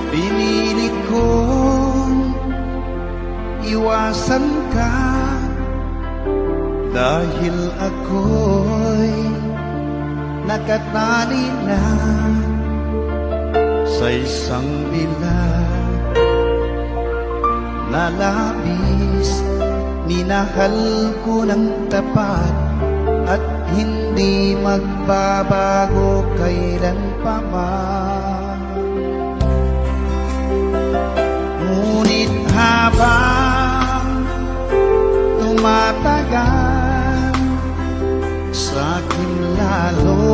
Pinilit kong iwasan ka dahil ako'y nakatali na sa isang bilag na labis. Minahal ko ng tapat at hindi magbabago kailan pa man. Ngunit habang tumatagal, sa'kin lalo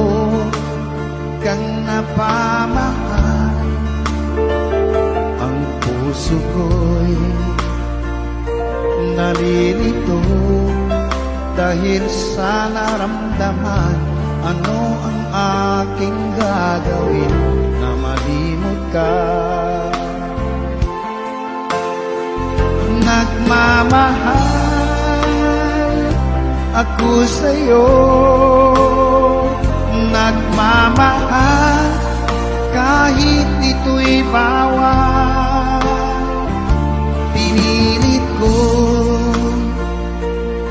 kang napamahal. Ang puso ko'y nalilito dahil sa naramdaman. Ano ang aking gagawin na malimot ka? Nagmamahal ako sa'yo, nagmamahal kahit ito'y bawal. Pinilit ko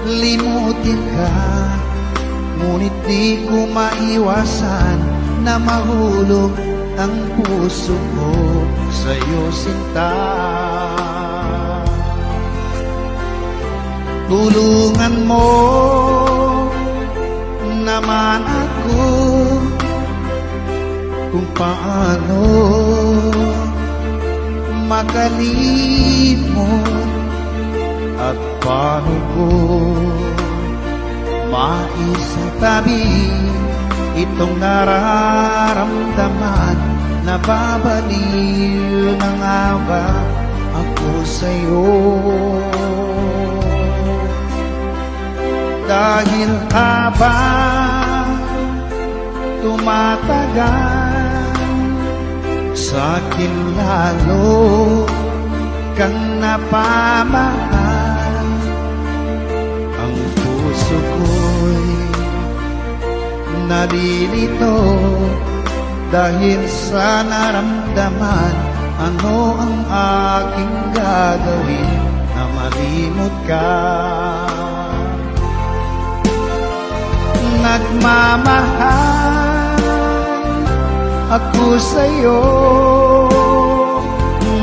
limutin ka, ngunit di ko maiwasan na mahulog ang puso ko sa'yo, sinta. Tulungan mo naman ako kung paano makalimot at paano ko maisatabi itong nararamdaman. Nababaliw na nga ba ako sa'yo? Dahil habang tumatagal, sa'kin lalo kang napamahal. Ang puso ko'y nalilito dahil sa naramdaman. Ano ang aking gagawin na malimot ka? Nagmamahal ako sa'yo,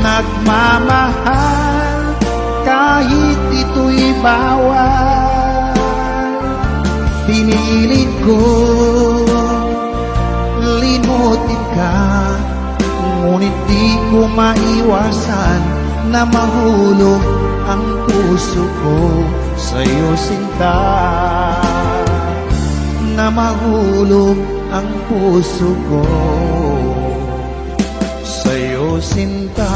nagmamahal kahit ito'y bawal. Pinilit ko limutin ka, ngunit di ko maiwasan na mahulog ang puso ko sa'yo, sinta. Na mahulog ang puso ko sa'yo, sinta.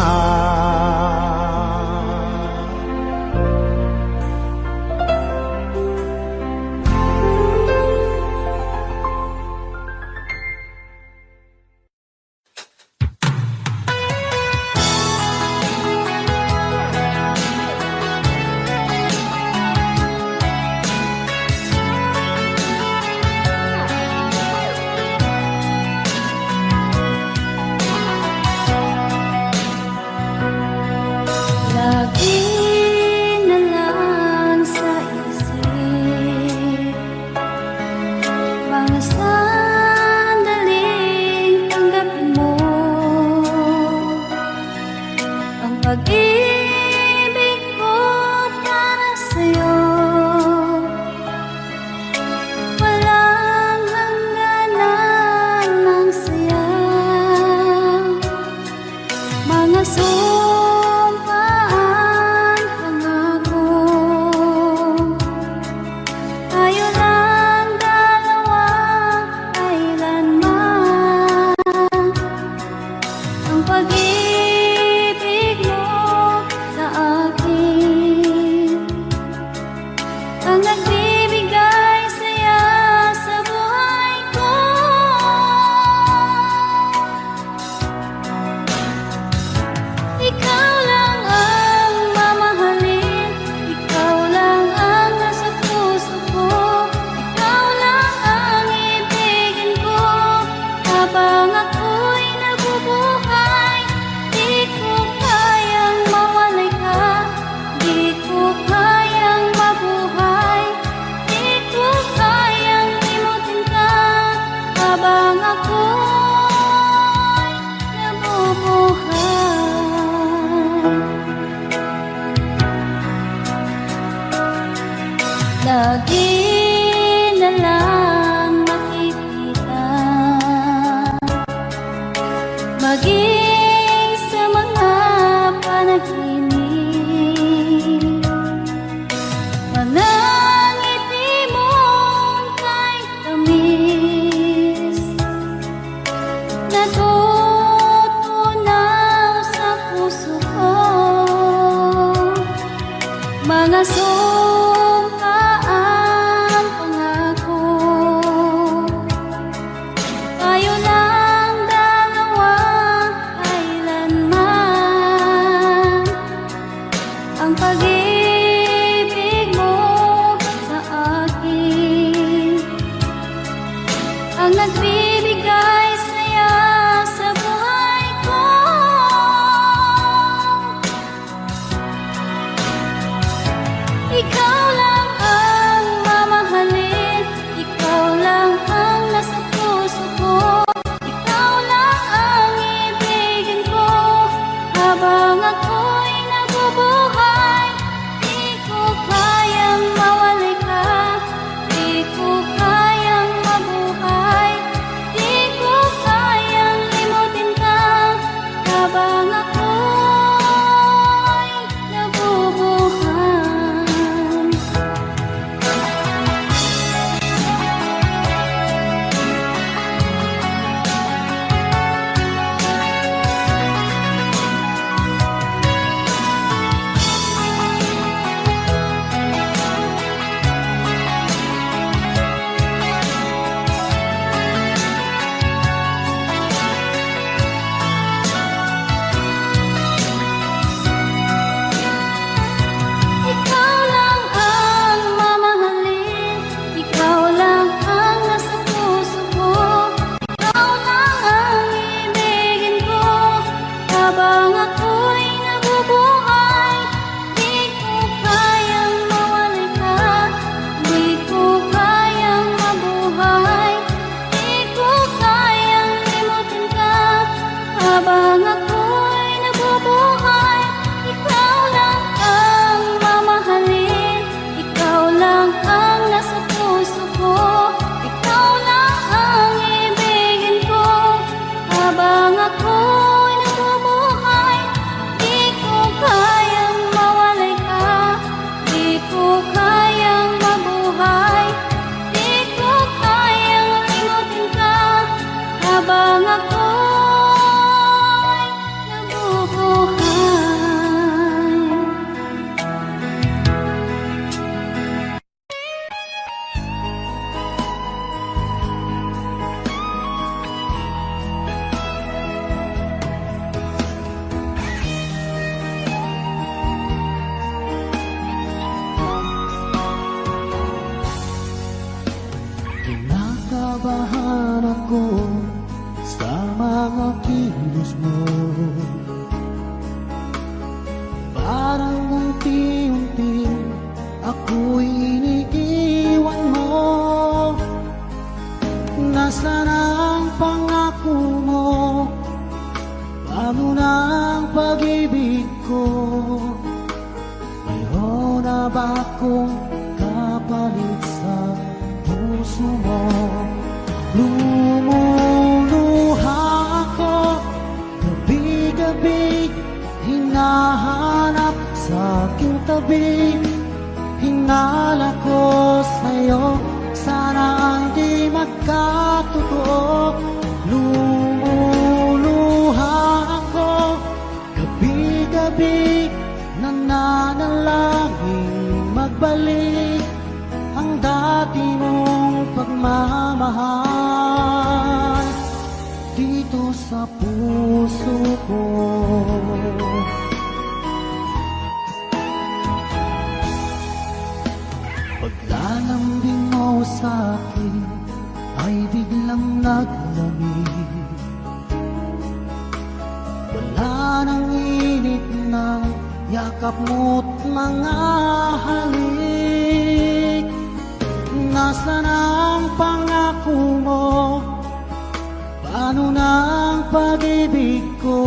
maging sa mga panaginip. Walang ngiti mong kay tamis, natutunaw sa puso ko. Mga sumpa ang pangako, tayo lang dalawa kailanman. Ang pag-ibig mo sa akin ang nagbibigay saya sa buhay ko. Ikaw lang ang mamahalin, ikaw lang ang nasa puso ko. Ikaw lang ang ibigin ko habang ako'y nabubuhay. Di ko kayang mawalay ka, di ko kayang mabuhay, di ko kayang limutin ka habang ako'y nabubuhay. Ikaw lang ang mamahalin, ikaw lang ang nasa puso ko. Ikaw lang ang ibigin ko habang ako'y nabubuhay. Di ko kayang mawalay ka, di ko kayang mabuhay, di ko kayang limutin ka habang ako'y nabubuhay. Ikaw lang ang mamahalin, ikaw lang ang nasa puso ko. Ikaw lang ang ibigin ko habang ako'y nabubuhay. Di ko kayang mawalay ka, di ko kayang mabuhay, di ko kayang limutin ka habang ako'y nabubuhay. Kinakabahan ako sa mga kilos mo. Parang unti-unti ako'y iniiwan mo. Nasaan ang pangako mo? Paano na ang pag-ibig ko? Mayroon na ba akong kapalit sa puso mo? Lumuluha ako gabi-gabi, hinahanap sa aking tabi. Hinala ko sa'yo, sana hindi magkatotoo. Lumuluha ako gabi-gabi, nananalangin magbalik ang dati mong pagmamahal dito sa puso ko. Paglalambing mo sa akin ay biglang naglamig. Wala nang init ng yakap mo't mga halik. Nasaan ang pangako mo? Paano na ang pag-ibig ko?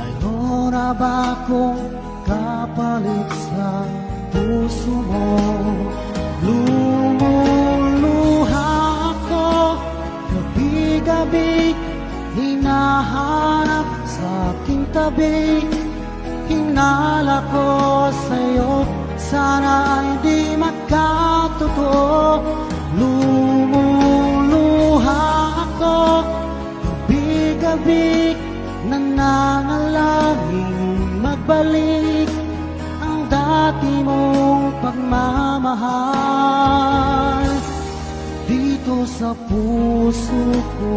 Mayroon na ba akong kapalit sa puso mo? Lumuluha ako gabi-gabi, hinahanap sa aking tabi. Hinala ko sa'yo, sana ay di magkatotoo. Lumuluha ako, gabi-gabi, nananalangin magbalik ang dati mong pagmamahal dito sa puso ko.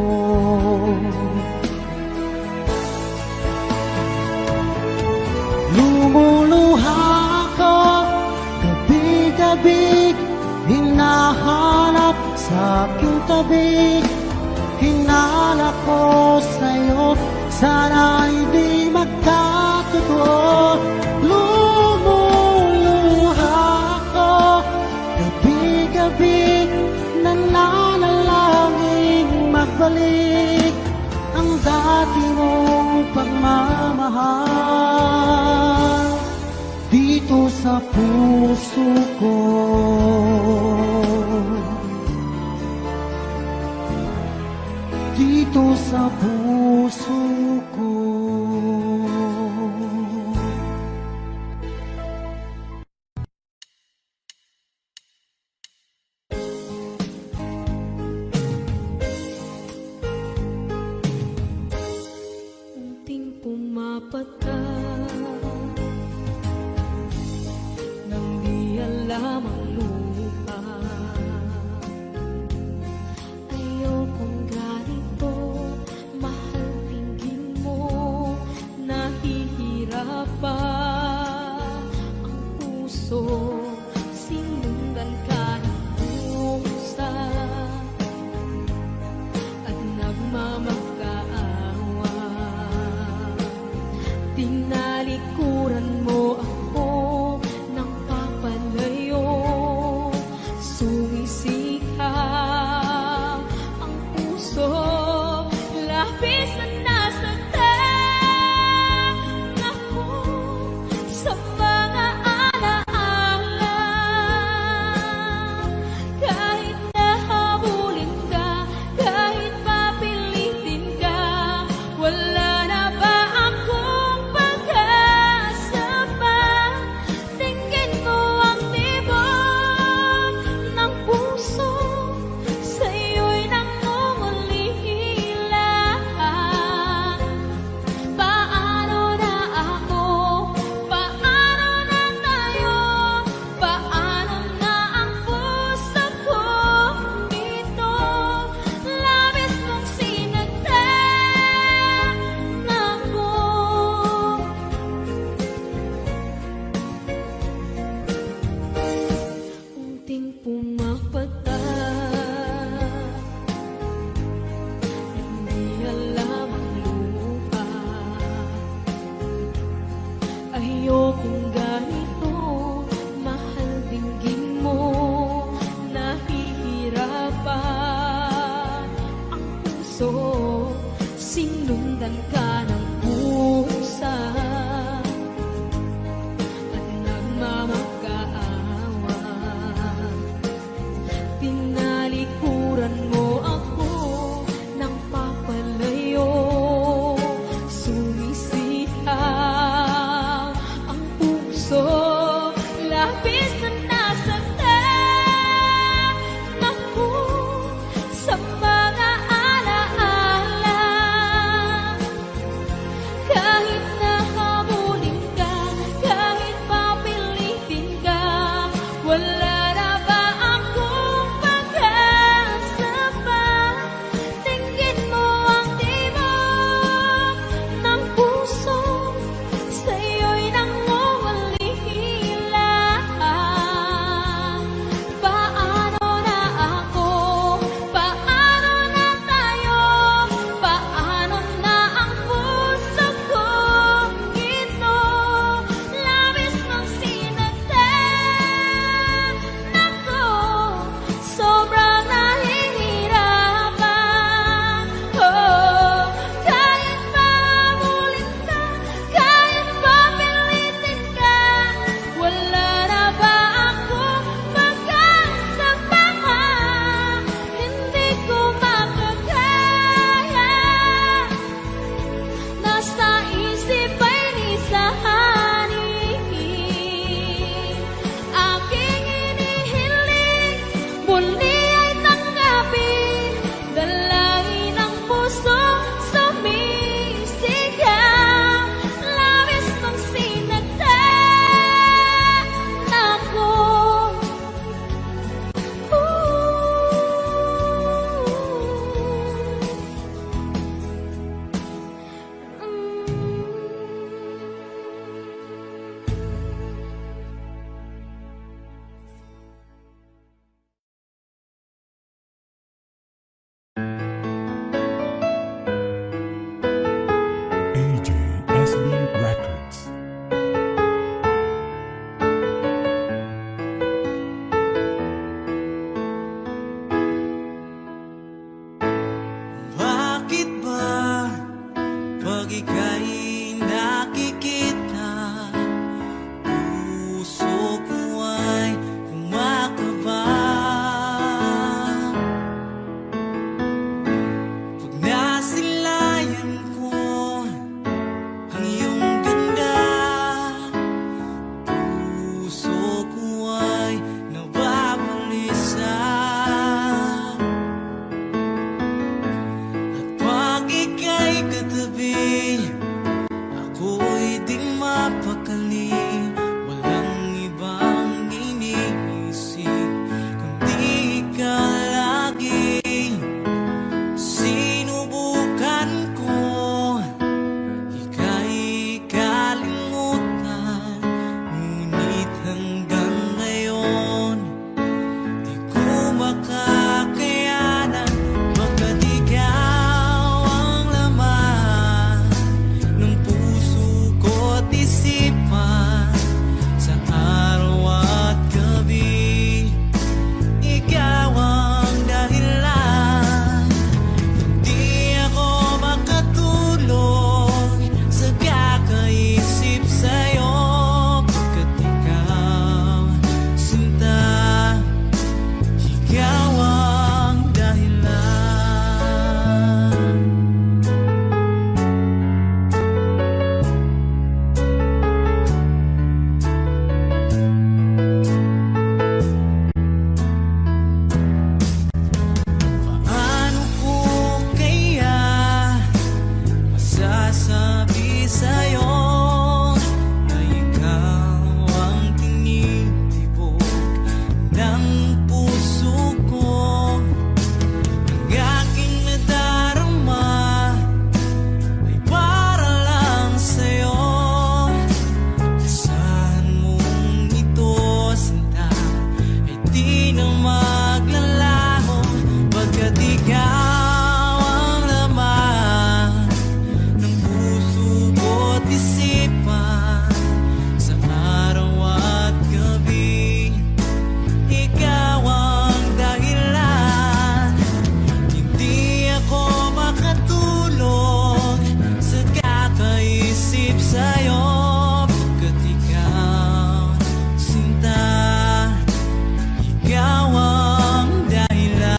Lumuluha ako, gabi-gabi, hinahanap sa aking tabi. Hinala ko sa'yo, sana ay di magkatotoo. Lumuluha ako, gabi-gabi, nananalangin magbalik ang dati mong pagmamahal dito sa puso ko. Dito sa puso ko. Unting pumapata nang di alam ang lupa. Ayokong ganito, mahal tingin mo, nahihirapan ang puso. Sinundan ka ng pusa at nagmamakaawa. Tinalikuran mo ako ng papalayo, sumisikap ang puso, labis na nasaktan ako sa mga alaala. Kahit nahabulin ka, kahit papilitin ka, wala na ba akong pag-asa pa? Tingin mo ang tibok ng puso, sa'yo'y nangungulila. Paano na ako? Paano na tayo? Paano na ang puso ko ito? Labis mong sinagtan ako. Unting pumapata, hindi alam ang lupa. Ayokong ganito, mahal dinggin mo, nahihirapan ang puso. Sinundan ka ng pusa at nagmamakaawa. Tinalikuran mo ako ng papalayo, sumisihaw ang puso, labis na nasaktan ako sa mga alaala. AJSB Records. Bakit ba pag ika'y nakikita, puso ko ay kumakaba? Pag nasilayan ko ang iyong ganda, puso ko ay nababalisa. Pag ika'y katabi, ako'y di mapakali. Walang ibang iniisip kundi ikaw lagi. Sinubukan ko ika'y kalimutan, ngunit hanggang ngayon di ko makakayanan. Pagkat ikaw ang laman ng puso ko't isipan, sa araw at gabi ikaw ang dahilan. Hindi ako makatulog sa kakaisip sa'yo, pagkat ikaw, sinta, ikaw ang dahilan. Paano ko kaya masasabi sa'yo na ikaw ang tinitibok ng puso ko? Ang aking nadarama ay para lang sa'yo. Asahan mong ito, sinta, ay di na maglalaho, pagkat ikaw ang laman ng puso ko't isipan, sa araw at gabi ikaw ang dahilan. Hindi ako makatulog sa kakaisip sa'yo, pagkat ikaw, sinta, ikaw ang dahilan.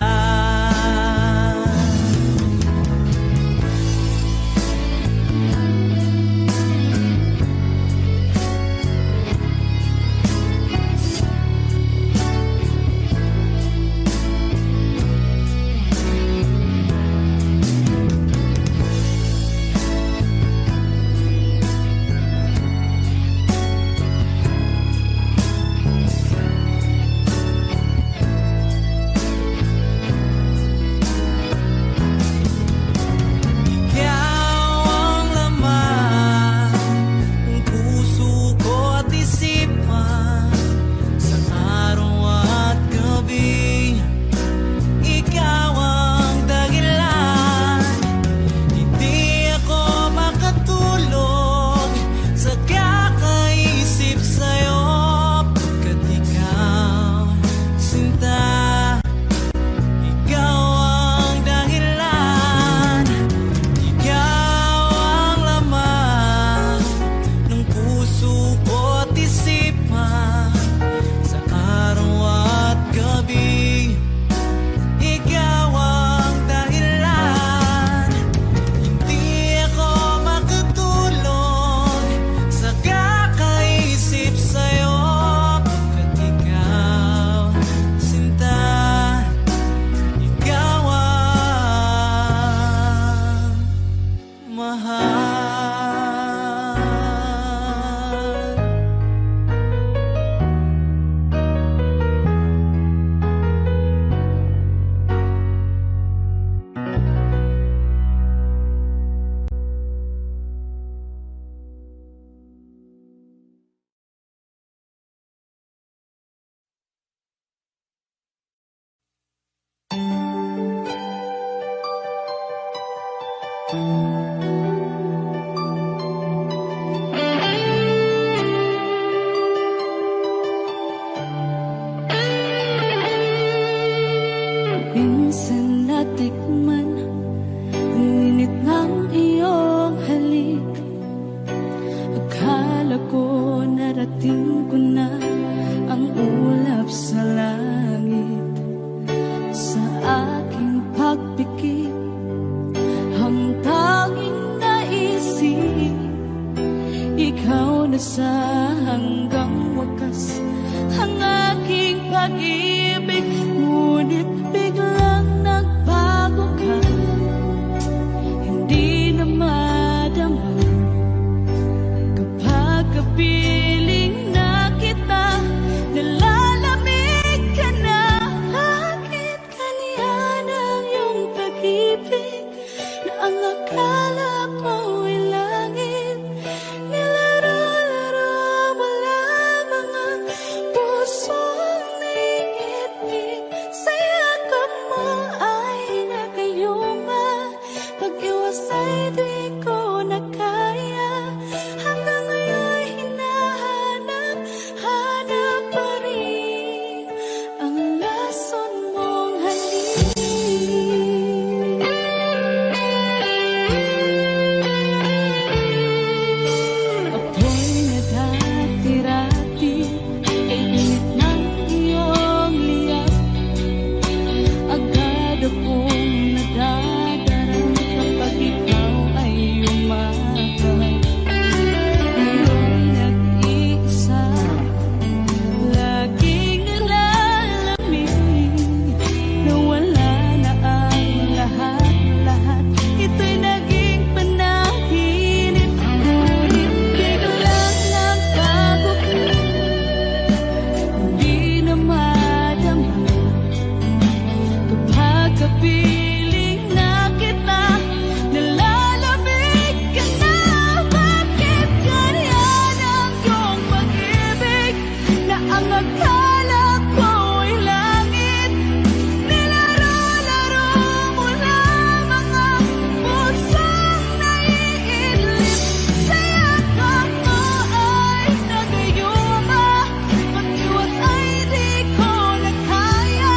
Ikaw ang laman ng puso ko't isipan, sa araw at gabi ikaw ang dahilan. Hindi ako makatulog sa kakaisip sa'yo, pagkat ikaw, sinta, ikaw ang dahilan. Ikaw ang laman ng puso ko't isipan, sa araw at gabi ikaw ang dahilan. Hindi ako makatulog sa kakaisip sa'yo, pagkat ikaw, sinta, ikaw ang mahal. sa hanggang wakas ang aking pag-ibig, ngunit biglang nagbago ka. Hindi na madama kapag kapiling na kita, nalalamig ka na. Bakit ganyan ang iyong pag-ibig na ang akala ko'y langit? Nilaro-laro mo lamang ang pusong naiibig. Sa yakap mo ay nagayuma, pag-iwas ay di ko na kaya. Hanggang ngayon hinahanap-hanap pa rin ang lason mong halik. Ako'y nadati-rati kay init ng iyong liyab. Agad akong nadadarang kapag ikaw ay umakap. Iyong nag-iisa, laging nalalamig, nawala na ang lahat-lahat. Ito'y naging panaginip, ngunit biglang nagbago ka. Hindi na madama kapag kapiling na kita, nalalamig ka na. Bakit ganyan ang iyong pag-ibig na ang akala ko'y langit? Nilaro-laro mo lamang ang pusong naiidlip. Sa yakap mo ay nagayuma, pag-iwas ay di ko na kaya.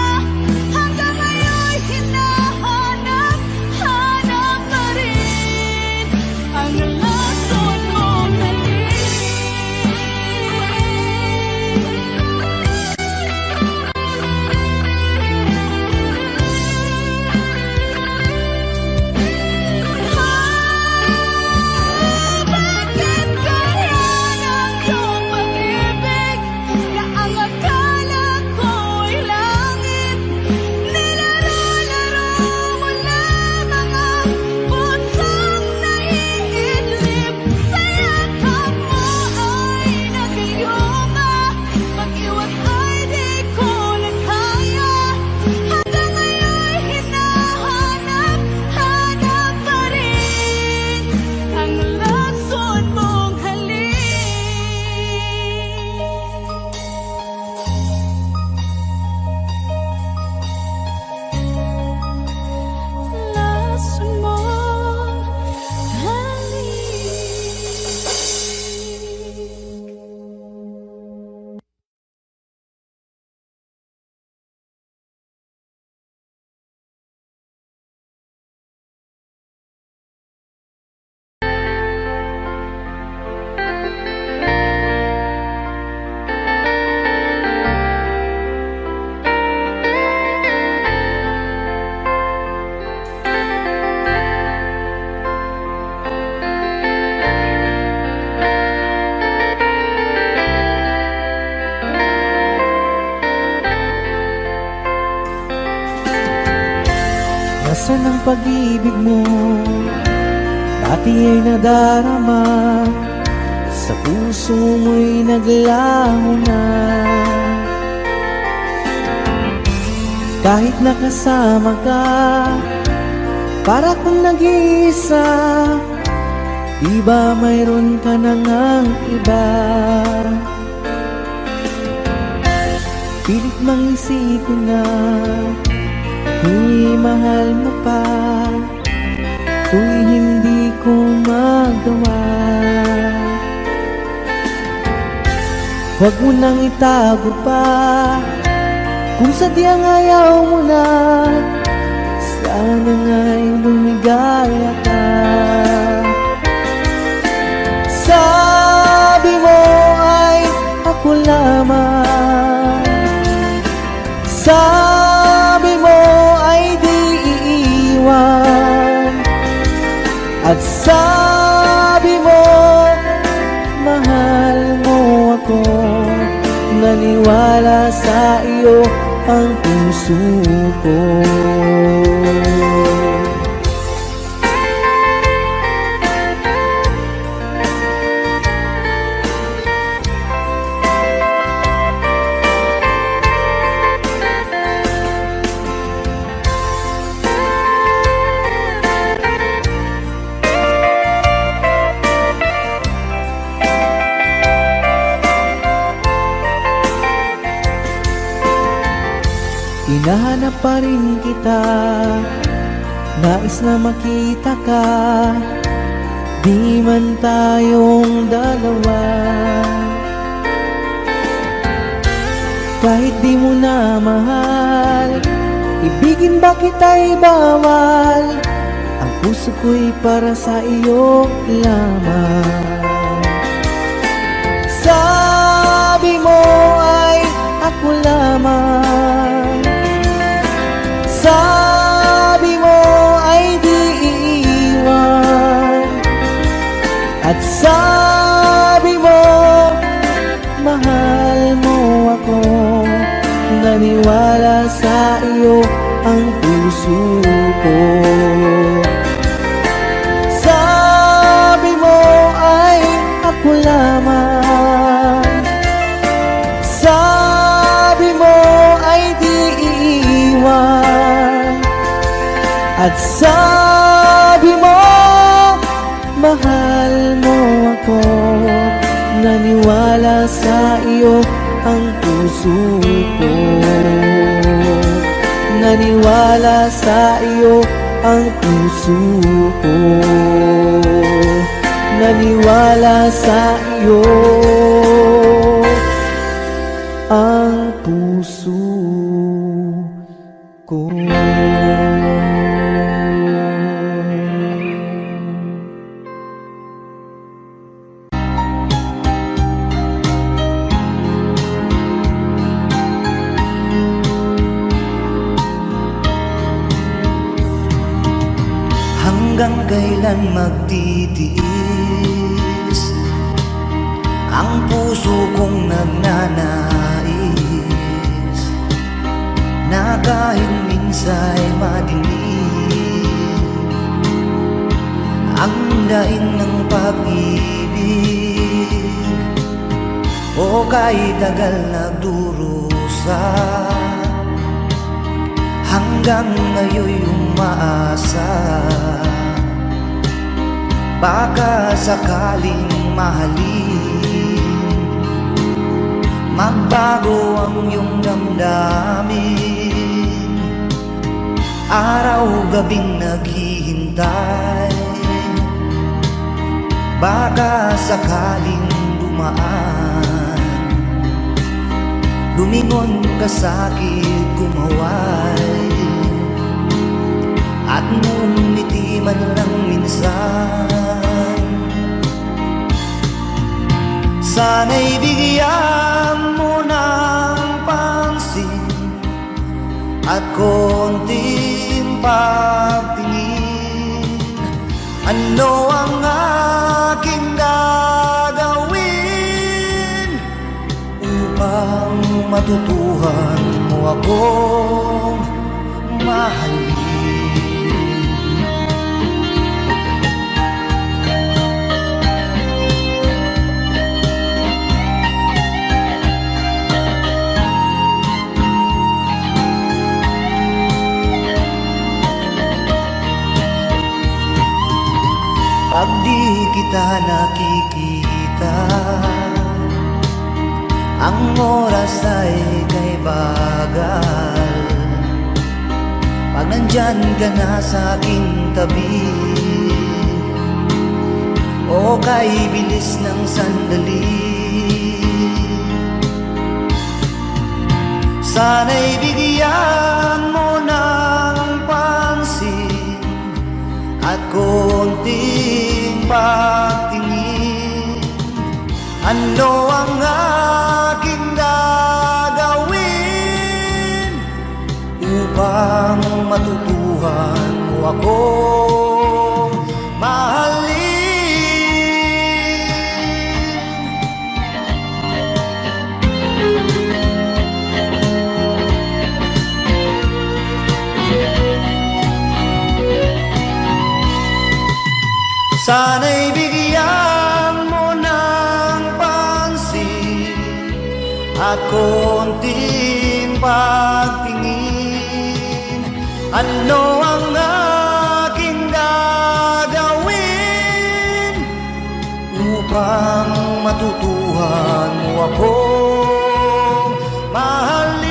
Hanggang ngayon hinahanap-hanap pa rin ang lason mong halik. Bakit ganyan ang iyong pag-ibig na ang akala ko'y langit? Nilaro-laro mo lamang ang pusong naiidlip. Sa yakap mo ay nagayuma, pag-iwas ay di ko na kaya. Hanggang ngayon hinahanap-hanap pa rin ang lason mong halik. Lason mong halik. Nasaan ang pag-ibig mo? Dati ay nadarama, sa puso mo'y naglaho na. Kahit nakasama ka, para kung nag-iisa, di ba mayroon ka na ngang iba? Pilit mang isipin na kung mahal mo pa, kung hindi ko magawa. Huwag mo nang itago pa, kung sadyang ayaw mo na, sana nga'y lumigaya ka. Sabi mo ay ako lamang, sabi mo ay di iiwan, at sabi mo mahal naniwala sa iyo ang puso ko. Hinahanap pa rin kita, nais na makita ka, di man tayong dalawa. Kahit di mo na mahal, ibigin ba kita'y bawal, ang puso ko'y para sa iyo lamang. Sabi mo ay ako lamang, sabi mo ay di iiwan, at sabi mo mahal mo ako. Naniwala sa iyo ang puso ko. Sabi mo ay ako lamang, sabi mo ay di iiwan, at sabi mo mahal mo ako. Naniwala sa iyo ang puso ko. Naniwala sa iyo ang puso ko. Naniwala sa iyo ang puso ko. Hanggang kailan magtitiis ang puso kong nagnanais, na kahit minsa'y madinig ang daing ng pag-ibig, o kahit tagal nagdurusa, hanggang ngayon'y umaasa, baka sakaling mahalin, magbago ang iyong damdamin. Araw-gabing naghihintay, baka sakaling dumaan, lumingon ka sa'kin, kumaway, at ngumiti man lang minsan. Sana'y bigyan mo ng pansin at konting pagtingin. Ano ang aking gagawin upang matutuhan mo akong mahalin? Pag di kita nakikita, ang oras ay kay bagal. Pag nandyan ka na sa aking tabi, o kay bilis ng sandali, sana'y bigyan mo ng pansin at konting pagtingin. Ano ang aking gagawin upang matutuhan mo akong mahalin? Sana'y bigyan mo ng pansin at konting pagtingin. Ano ang aking gagawin upang matutuhan mo akong mahalin?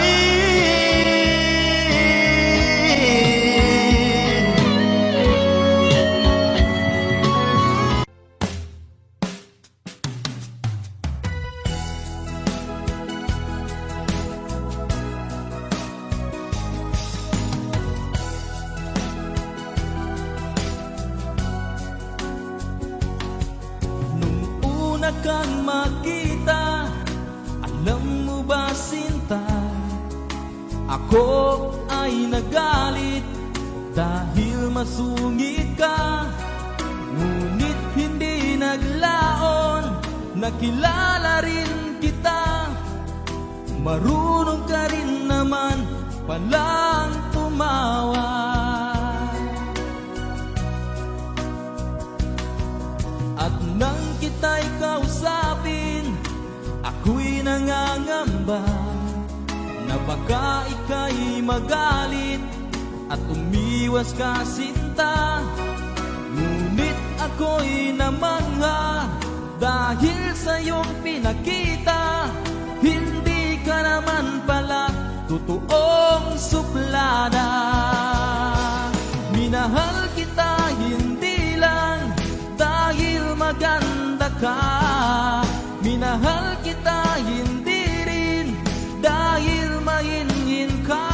Nung una kang makita, alam mo ba sinta, ako ay nagalit dahil masungit ka. Ngunit hindi naglaon, nakilala rin kita. Marunong ka rin naman palang tumawa. At nang kita'y kausapin, ako'y nangangamba na baka ika'y magalit at umiwas ka sinta. Ngunit ako'y namangha dahil sa iyong pinakita, hindi ka naman pala totoong suplada. Minahal kita hindi lang dahil maganda ka, minahal kita hindi rin dahil mahinhin ka.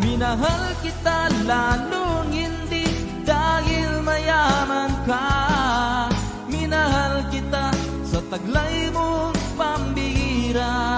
Minahal kita lalong hindi dahil mayaman ka. Minahal kita sa taglay mong pambihira.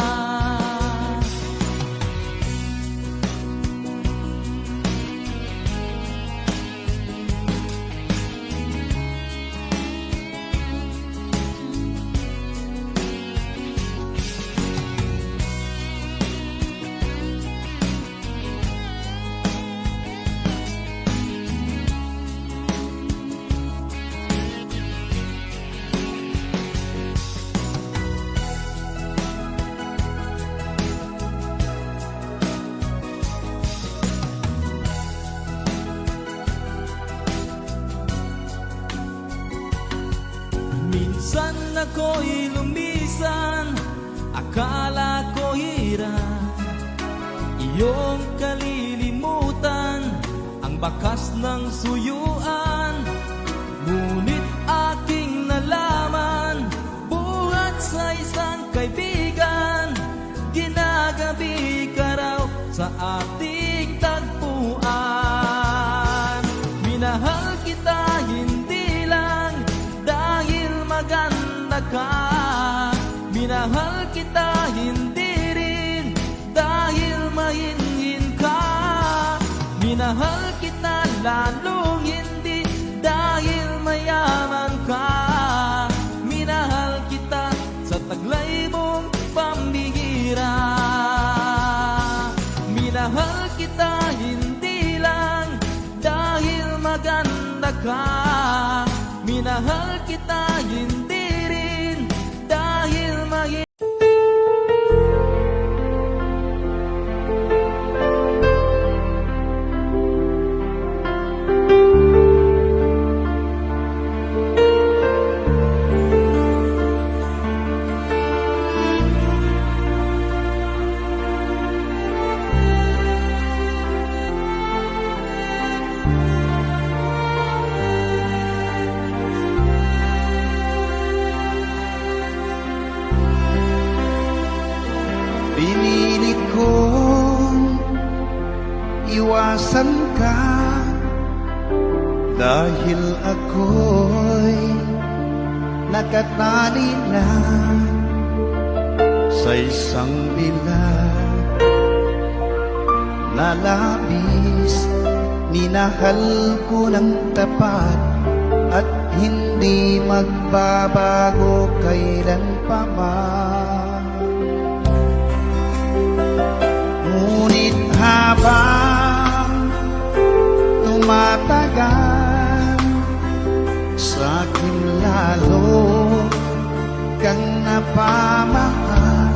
Minsan ako'y lumisan, akala ko hirap iyong kalilimutan ang bakas ng suyuan. Ngunit aking nalaman, buhat sa isang kaibigan, ginagabi ka raw sa ating tagpuan. Minahal kita hindi lang dahil maganda ka, minahal kita hindi rin dahil mahinhin ka. Minahal kita lalong hindi dahil mayaman ka. Minahal kita sa taglay mong pambihira. Minahal kita hindi lang dahil maganda ka, minahal kita hindi rin dahil mahinhin. Pinili kong iwasan ka dahil ako'y nakatali na sa isang bilag na labis. Minahal ko ng tapat at hindi magbabago kailan pa man. Ngunit habang tumatagal, sa'kin lalo kang napamahal.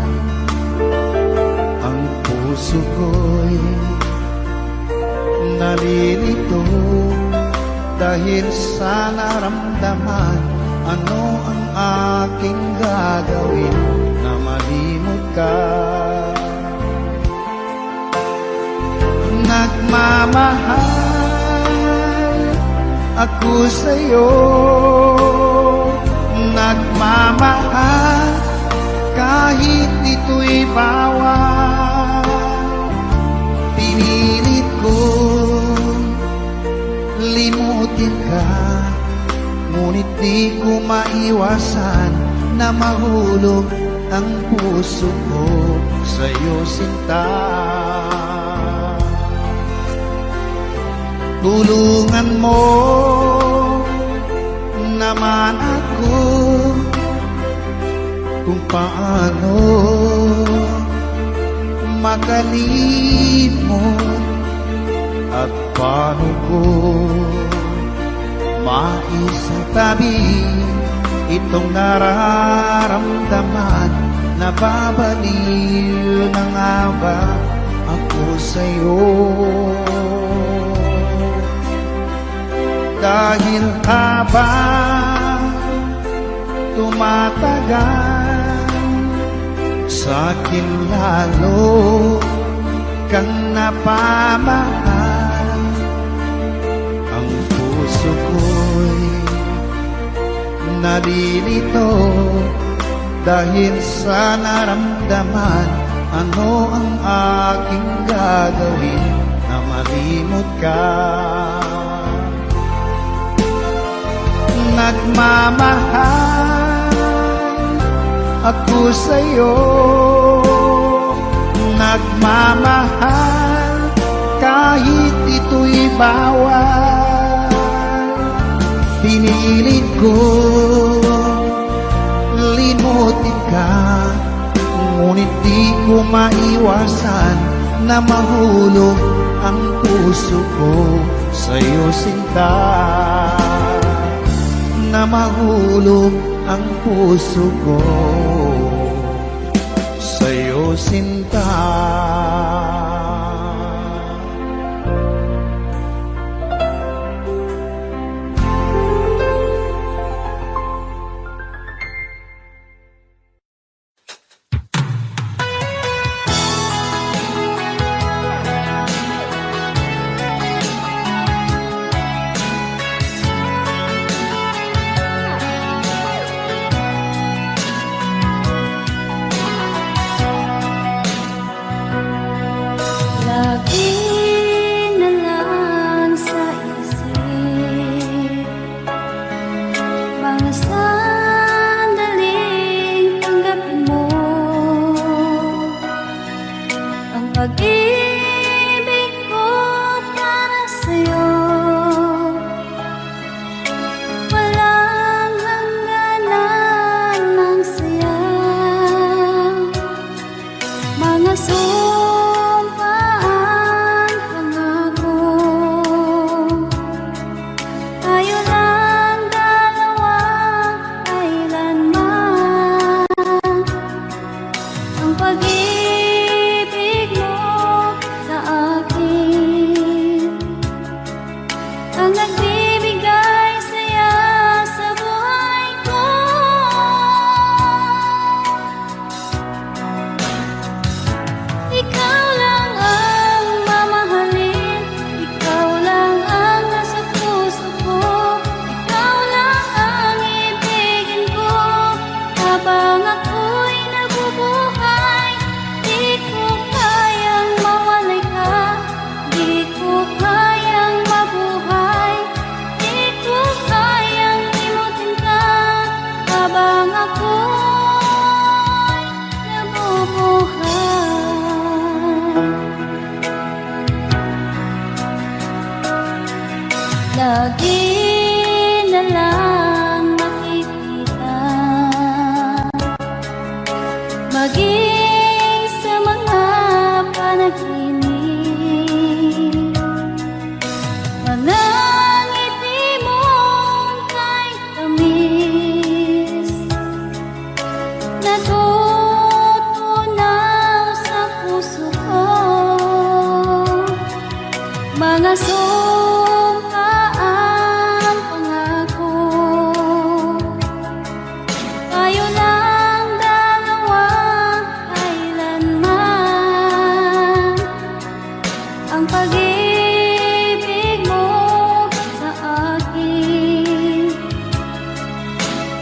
Ang puso ko'y nalilito dahil sa naramdaman. Ano ang aking gagawin na malimot ka? Nagmamahal ako sa'yo, nagmamahal kahit ito'y bawal. Pinilit ko limutin ka, ngunit di ko maiwasan na mahulog ang puso ko sa'yo, sinta. Tulungan mo naman ako kung paano makalimot at paano ko maisatabi itong nararamdaman. Nababaliw na nga ba ako sa'yo? Dahil habang tumatagal, sa'kin lalo kang napamahal. Ang puso ko'y nalilito dahil sa naramdaman. Ano ang aking gagawin na malimot ka? Nagmamahal ako sa'yo, nagmamahal kahit ito'y bawal. Pinilit ko limutin ka, ngunit di ko maiwasan na mahulog ang puso ko sa'yo, sinta. Na mahulog ang puso ko sa'yo, sinta. Lagi na lang sa isip mga sandaling tanggapin mo ang pag-ibig ko para sa'yo. Walang hangganan ng saya, mga sumpaan, pangako. Tayo lang dalawa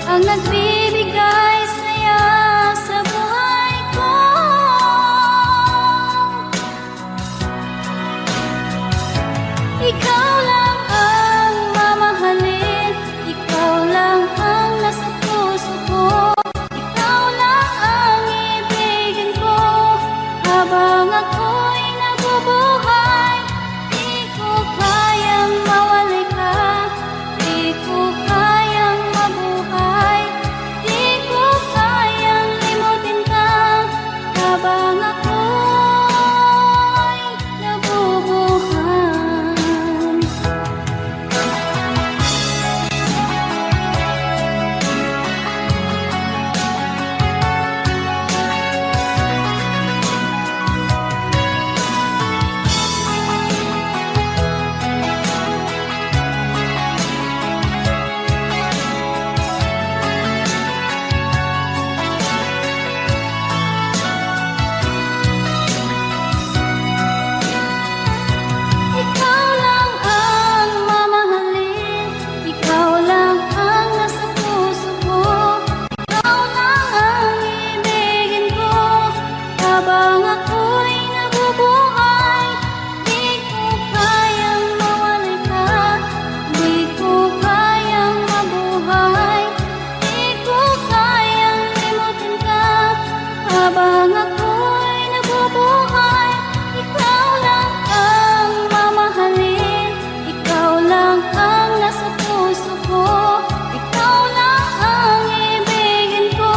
ang nagbibigay saya sa buhay ko. Ikaw lang ang mamahalin, ikaw lang ang nasa puso ko, ikaw lang ang ibigin ko habang ako'y nabubuhay. Di ko kayang mawalay ka, di ko kayang mabuhay, di ko kayang limutin ka habang ako'y nabubuhay. Ikaw lang ang mamahalin, ikaw lang ang nasa puso ko, ikaw lang ang ibigin ko habang ako'y nabubuhay. Di ko kayang mawalay ka, di ko kayang mabuhay, di ko kayang limutin ka habang ako'y nabubuhay. Ikaw lang ang mamahalin, ikaw lang ang nasa puso ko, ikaw lang ang ibigin ko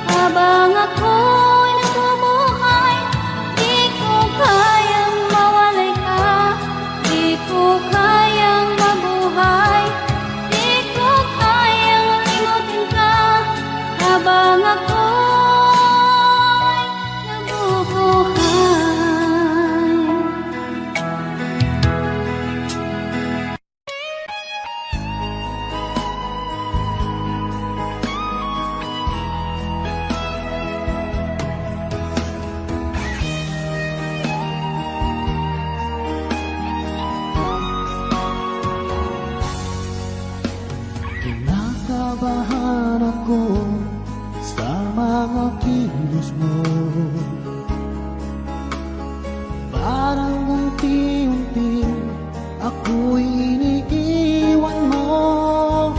habang ako'y nabubuhay. Di ko kayang mawalay ka, di ko kayang mabuhay, di ko kayang limutin ka habang ako'y nabubuhay. Kinakabahan ako sa mga kilos mo. Parang unti-unti ako'y iniiwan mo.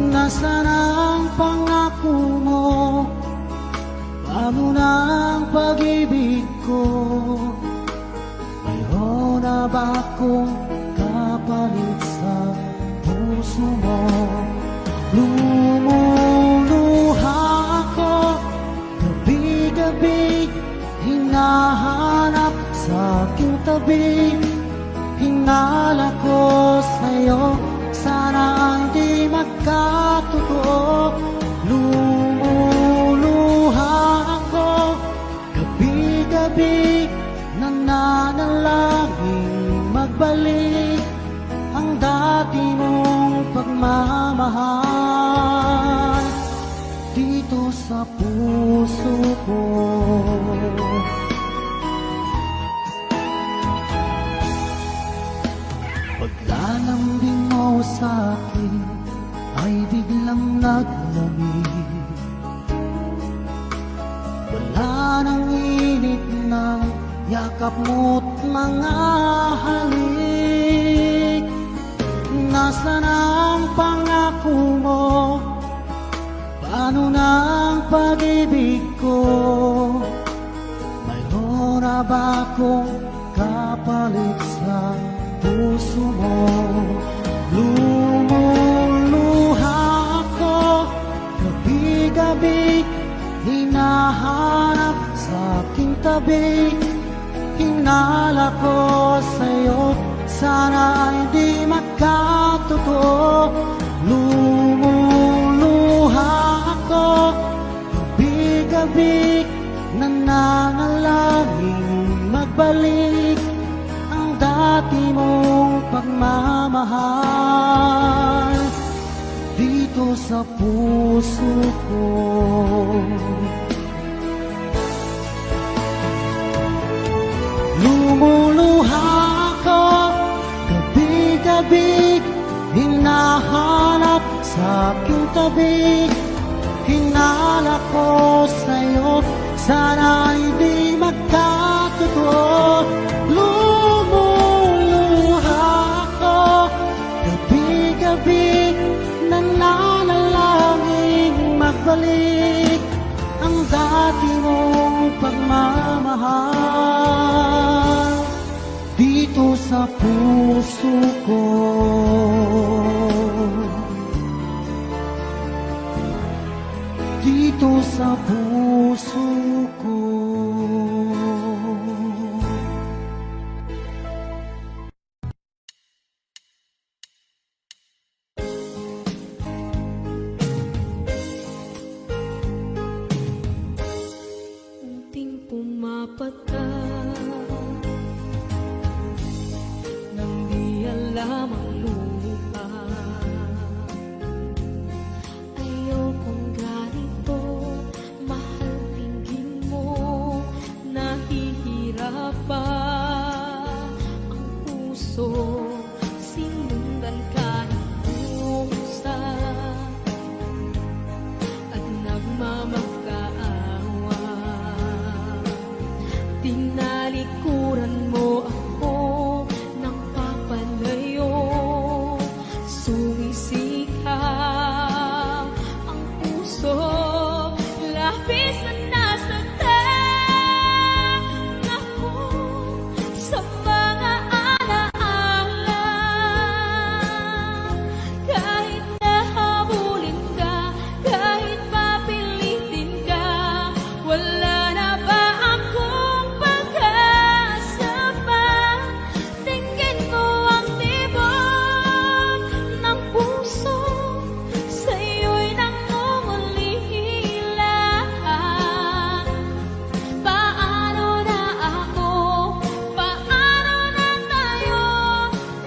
Nasaan ang pangako mo? Paano na ang pag-ibig ko? Mayroon na ba akong kapalit sa puso mo? Lumuluha ako gabi-gabi, hinahanap sa aking tabi. Hinala ko sa'yo, sana hindi magkatotoo. Lumuluha ako gabi-gabi, nananalangin magbalik ang dati mong pagmamahal dito sa puso ko. Paglalambing mo sa akin ay biglang naglamig. Wala nang init ng yakap mo't mga halik. Nasaan ang pangako mo? Paano na ang pag-ibig ko? Mayroon na ba akong kapalit sa puso mo? Lumuluha ako gabi-gabi, hinahanap sa aking tabi. Hinala ko sa'yo, sana hindi magkatotoo. Lumuluha ako gabi-gabi, nananalangin magbalik ang dati mong pagmamahal dito sa puso ko. Lumuluha ako gabi-gabi, hinahanap sa aking tabi. Hinala ko sa'yo, sana hindi magkatotoo. Lumuluha ako, gabi-gabi, nananalangin magbalik ang dati mong pagmamahal dito sa puso ko. Dito sa puso ko. Unting pumapata nang di alam ang lupa. Ayokong ganito, mahal tingin mo, nahihirapan ang puso, sinundan ka ng pusa at nagmamakaawa. Tinalikuran mo ako ng papalayo, sumisikap ang puso, labis na nasaktan ako sa mga alaala. Kahit nahabulin ka, kahit papilitin ka, wala na ba akong pag-asa pa? Tingin mo ang tibok ng puso, sa'yo'y nangungulila. Paano na ako? Paano na tayo?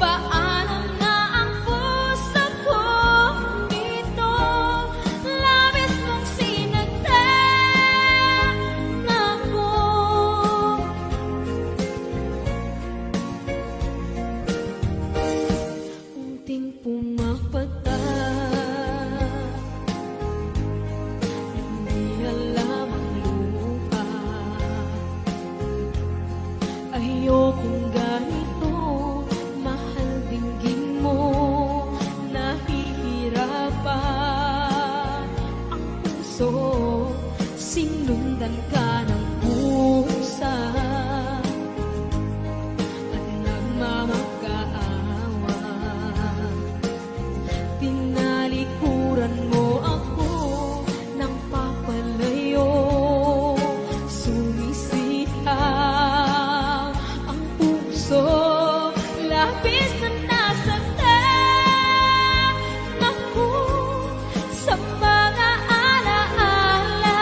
Paano na ang puso ko ito? Labis mong sinagtan ako. Unting pumapata, hindi alam ang lupa. Ayokong ganito, mahal dinggin mo, nahihirapan ang puso, sinundan ka ng pusa at nagmamakaawa. Tinalikuran mo ako ng papalayo, sumisitaw ang puso, labis na nasaktan ako sa mga alaala.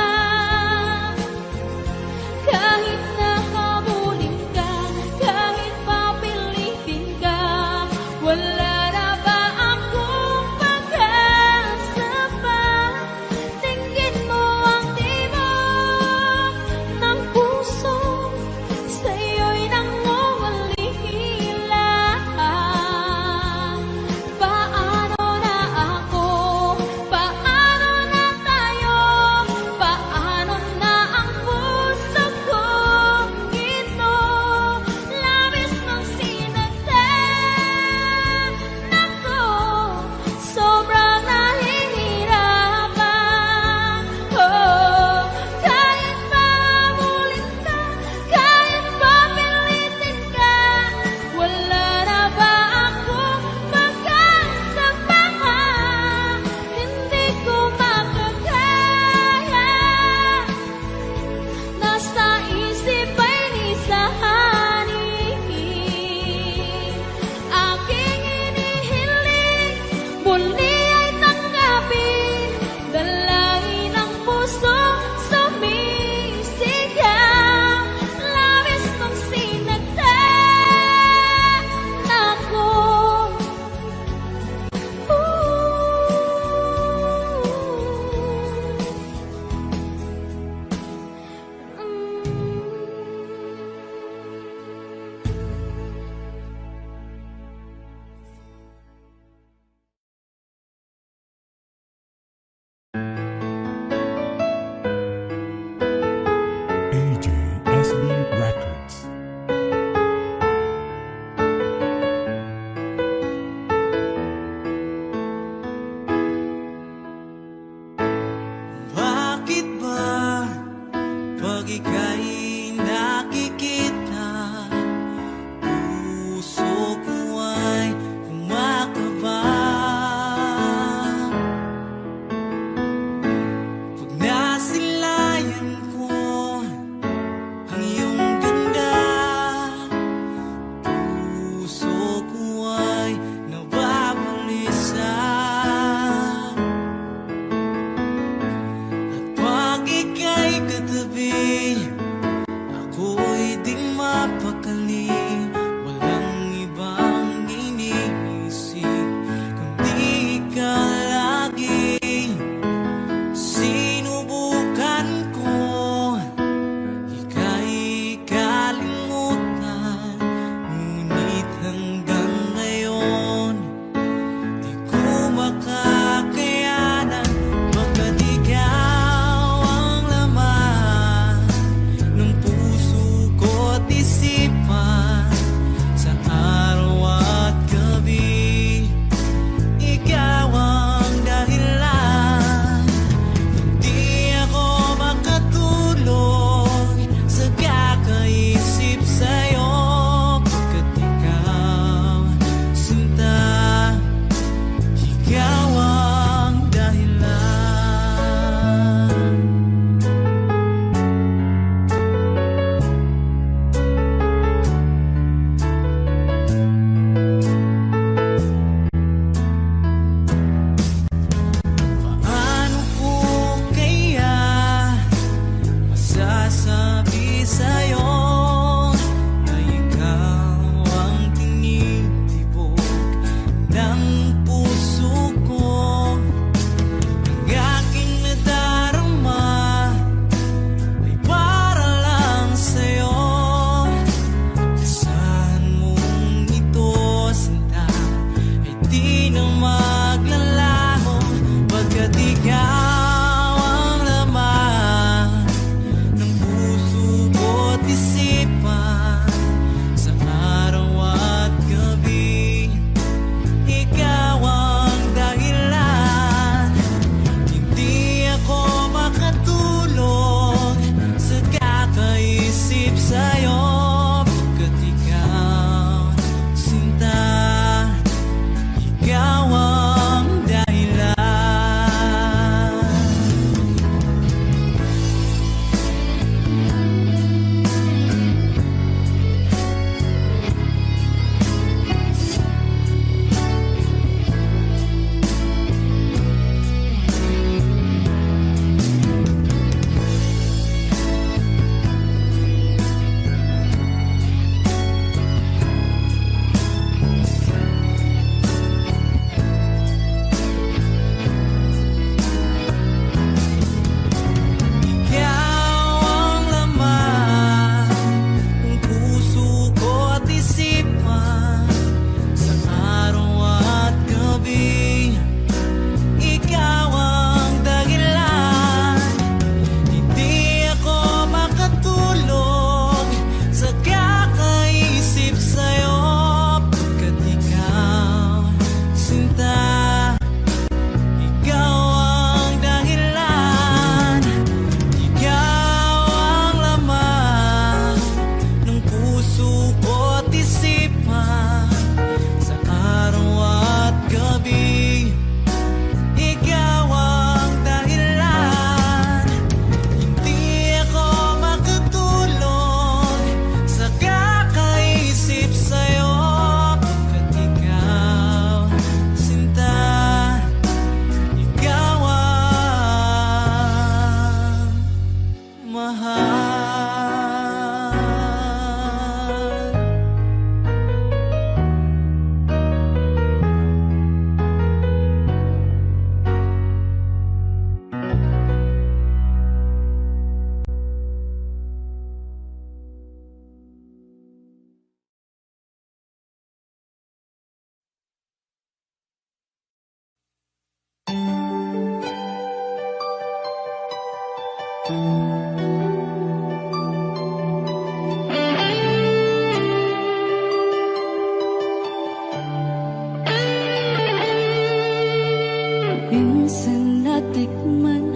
Minsan natikman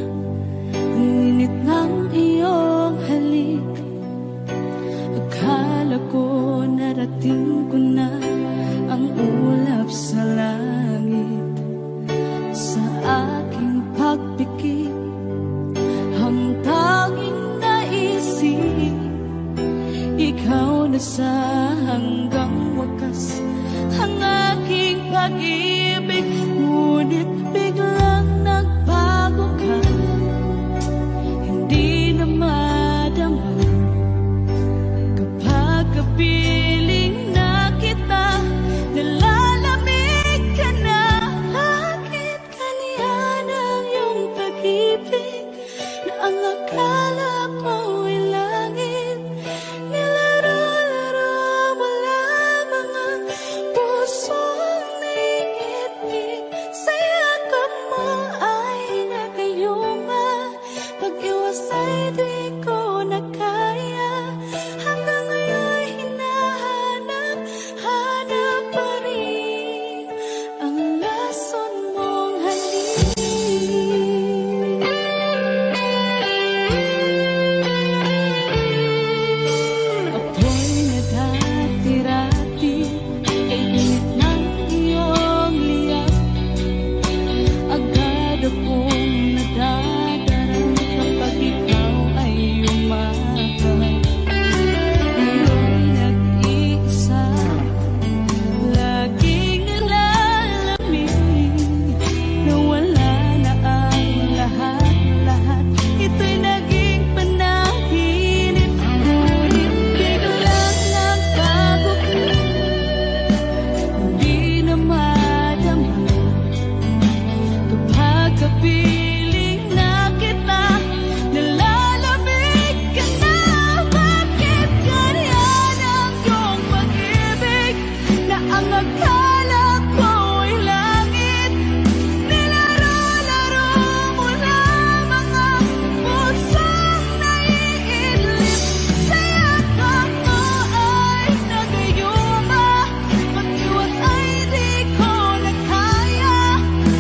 ang init ng iyong halik. Akala ko narating ko na ang ulap sa langit. Sa aking pagpikit, ang tanging naisip, ikaw na sa hanggang wakas ang aking pag-ibig. Ngunit biglang nagbago ka, hindi na madama. Kapag kapiling na kita, nalalamig ka na. Bakit kaniyan ang iyong pag-ibig na ang akala ko'y langit? Nilaro-laro mo lamang ang pusong naiibig. Sa yakap mo ay nagayuma, pag-iwas ay di ko na kaya. Hanggang ngayon hinahanap-hanap pa rin ang lason mong halik. Apoy na dati-rati ay init ng iyong liyak. Agad akong nadadarang kapag ikaw ay umakap. Ngayon nag-iisa, laging nalalamig, na wala na ang lahat-lahat. Ito'y naging panaginip. Ngunit biglang nagbago ka, hindi na madama. Kapag kapiling na kita, nalalamig ka na. Bakit ganyan ang iyong pag-ibig na ang akala ko'y langit? Nilaro-laro mo lamang ang pusong naiidlip. Sa yakap mo ay nagayuma, pag-iwas ay di ko na kaya.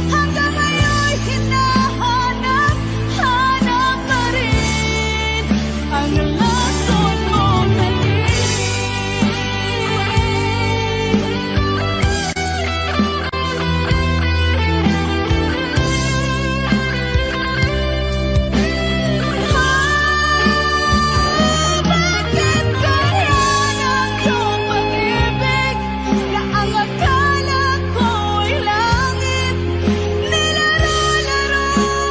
Hanggang ngayon hinahanap-hanap pa rin ang lason mong halik. Bakit ganyan ang iyong pag-ibig na ang akala ko'y langit? Nilaro-laro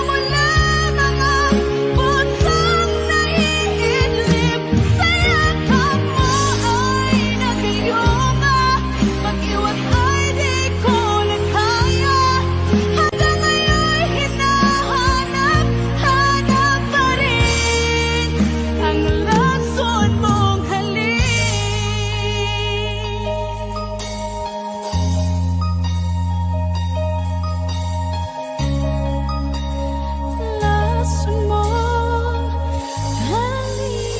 mo lamang ang pusong naiidlip. Sa yakap mo ay nagayuma, pag-iwas ay di ko na kaya. Hanggang ngayon hinahanap-hanap pa rin ang lason mong halik. Lason mong halik.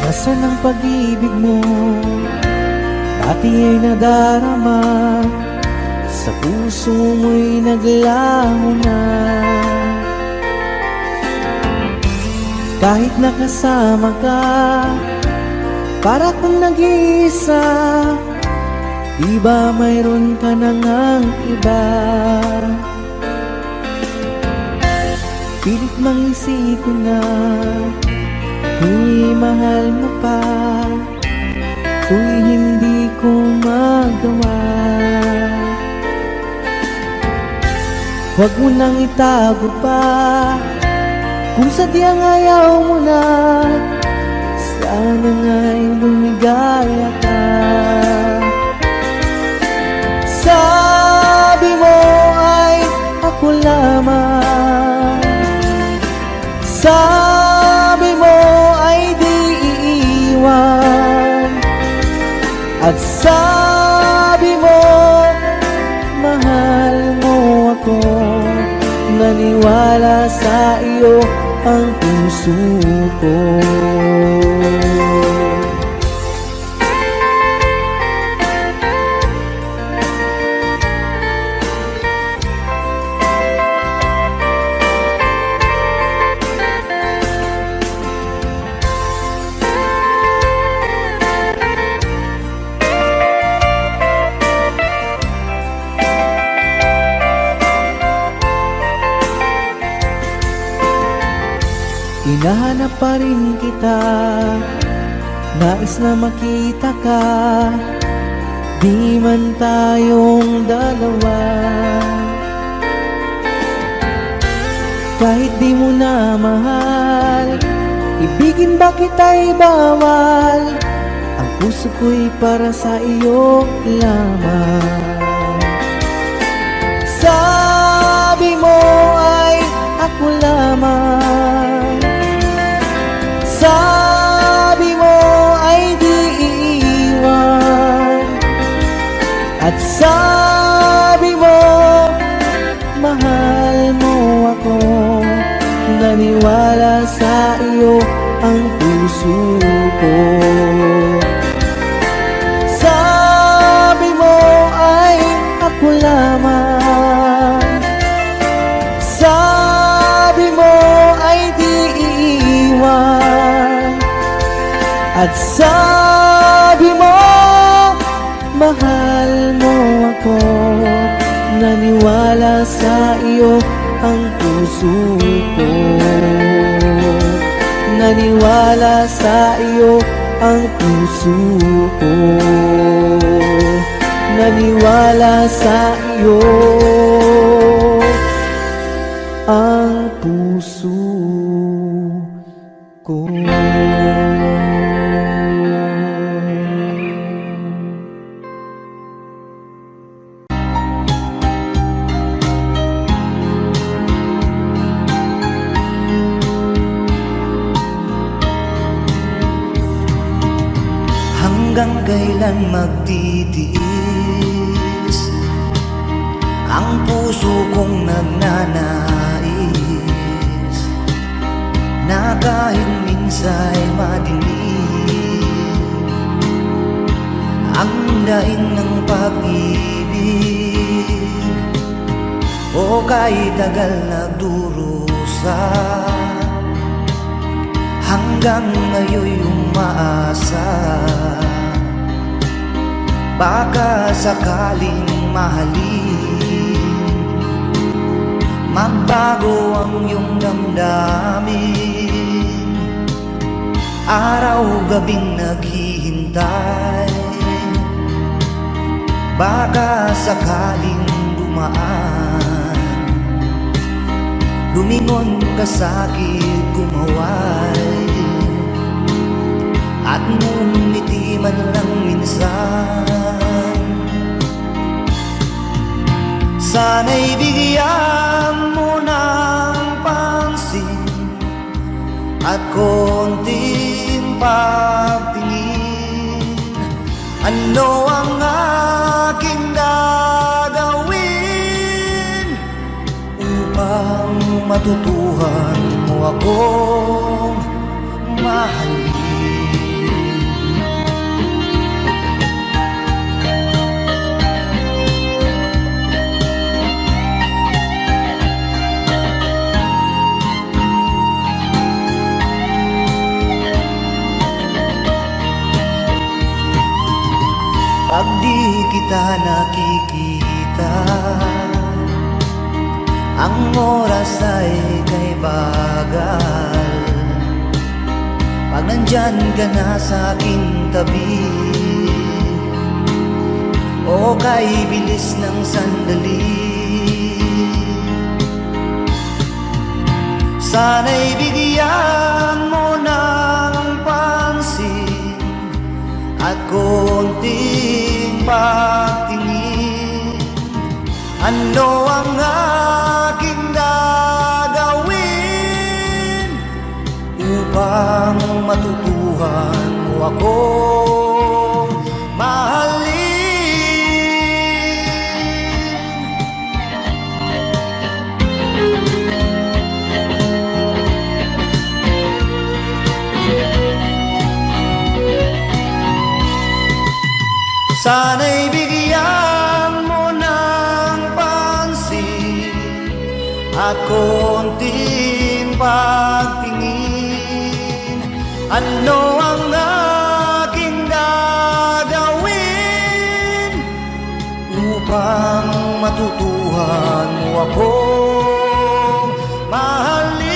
Nasaan ang pag-ibig mo? Dati ay nadarama, sa puso mo'y naglaho na. Kahit nakasama ka, para kang nag-iisa. Di ba mayroon ka na ngang iba? Pilit mang isipin na kung mahal mo pa, kung hindi Huwag mo nang itago pa, kung sadyang ayaw mo na, sana nga'y lumigaya ka. Sabi mo ay ako lamang, sabi mo ay di iiwan, at sabi mo mahal mo ako. Naniwala sa iyo ang puso ko. Hinahanap pa rin kita, nais na makita ka, di man tayong dalawa. Kahit di mo na mahal, ibigin ba kita'y bawal, ang puso ko'y para sa iyo lamang. Sabi mo ay ako lamang, sabi mo ay di iiwan, at sabi mo mahal mo ako. Naniwala sa iyo ang puso ko. Sabi mo ay ako lamang, sabi mo ay di iiwan, at sabi mo mahal mo ako. Naniwala sa iyo ang puso ko. Naniwala sa iyo ang puso ko. Naniwala sa iyo ang puso ko. Hanggang kailan magtitiis ang puso kong nagnanais, na kahit minsa'y madilim ang daing ng pag-ibig, o kahit tagal nagdurusa, hanggang ngayon'y umaasa, baka sakaling mahalin, magbago ang iyong damdamin. Araw-gabing naghihintay, baka sakaling dumaan, lumingon ka sa'kin, kumaway, at ngumiti man lang minsan. Sana'y bigyan mo ng pansin at konting pagtingin. Ano ang aking gagawin upang matutuhan mo akong mahalin? Pag di kita nakikita, ang oras ay kay bagal. Pag nandyan ka na sa aking tabi, o kay bilis ng sandali, Sana'y bigyan mo ng pansin at konting pagtingin. Ano ang aking gagawin upang matutuhan mo ako mahalin? Sana'y bigyan mo ng pansin at konting pagtingin. Ano ang aking gagawin upang matutuhan mo ako mahalin?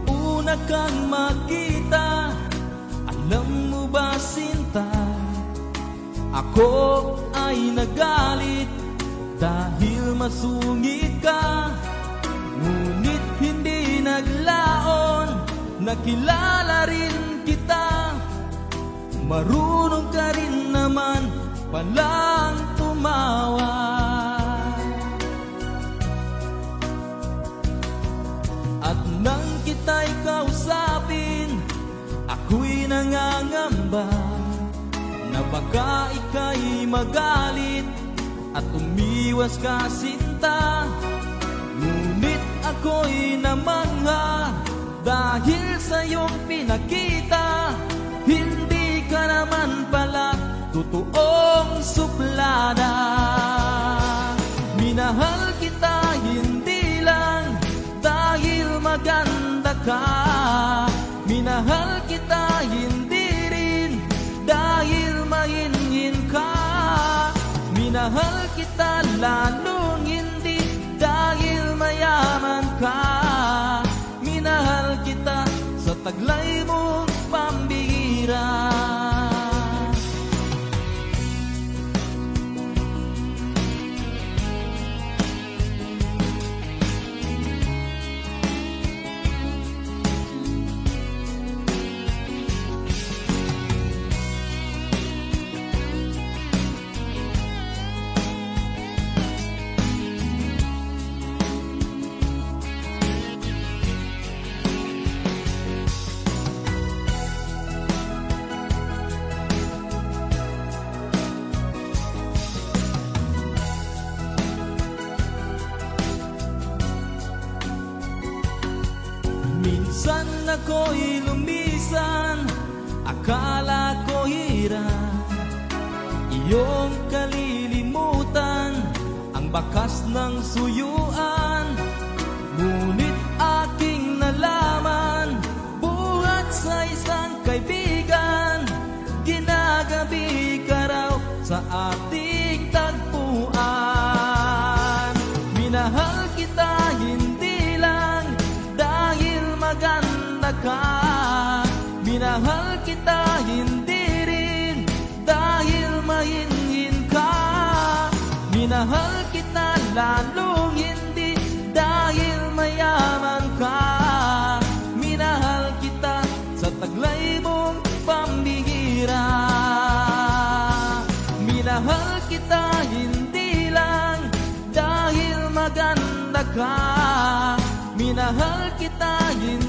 Una kang makita, alam mo ba sinta, ako ay nagalit dahil masungit ka. Ngunit hindi naglaon, nakilala rin kita. Marunong ka rin naman palang tumawa. At nang kita'y kausapin, ako'y nangangamba na baka ika'y magalit at umiwas ka sinta. Ngunit ako'y namangha dahil sa iyong pinakita, hindi ka naman pala totoong suplada. Minahal kita hindi lang dahil maganda ka, minahal kita hindi rin dahil mahinhin ka. Minahal kita lalong hindi dahil mayaman ka. Minahal kita sa taglay mong pambihira. Minsan ako'y lumisan, akala ko hirap iyong kalilimutan ang bakas ng suyuan. Ngunit aking nalaman, buhat sa isang kaibigan, ginagabi ka raw sa ating tagpuan. Minahal kita hindi lang dahil maganda ka, minahal kita hindi rin dahil mahinhin ka. Minahal kita lalong hindi dahil mayaman ka. Minahal kita sa taglay mong pambihira. Minahal kita hindi lang dahil maganda ka, minahal kita hindi